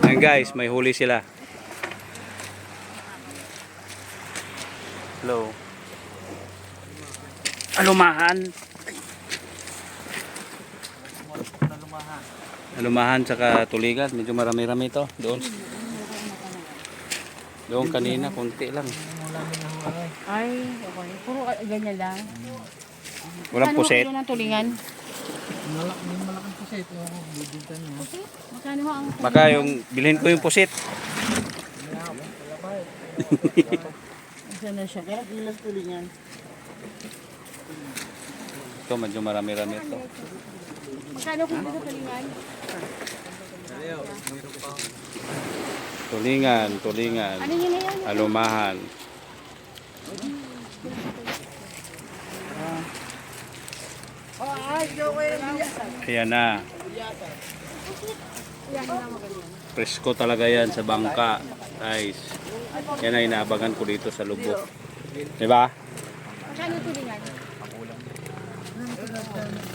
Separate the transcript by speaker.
Speaker 1: Ayan guys, may huli sila. Hello. Alumahan. Alumahan tsaka tuligan. Medyo marami-rami ito. Doon. Doon kanina, konti lang.
Speaker 2: Ay, okay. Puro ganyan lang.
Speaker 1: Walang puset.
Speaker 2: Ano ng tulingan?
Speaker 3: May malaking puset. Bibinta niya.
Speaker 2: Pusit? Magkano ho ang
Speaker 1: Baka yung, bilhin ko yung pusit.
Speaker 2: Isa na siya.
Speaker 3: Kaya ilang tulingan.
Speaker 1: Ito, medyo marami-rami ito.
Speaker 2: Magkano kung dito tulingan?
Speaker 1: Tulingan, tulingan.
Speaker 2: Ano yun na yan?
Speaker 1: Alumahan. Ayan na. Presko talaga yan sa bangka. Guys. Yan ay inaabangan ko dito sa lubok. Diba?
Speaker 2: Magkano tulingan?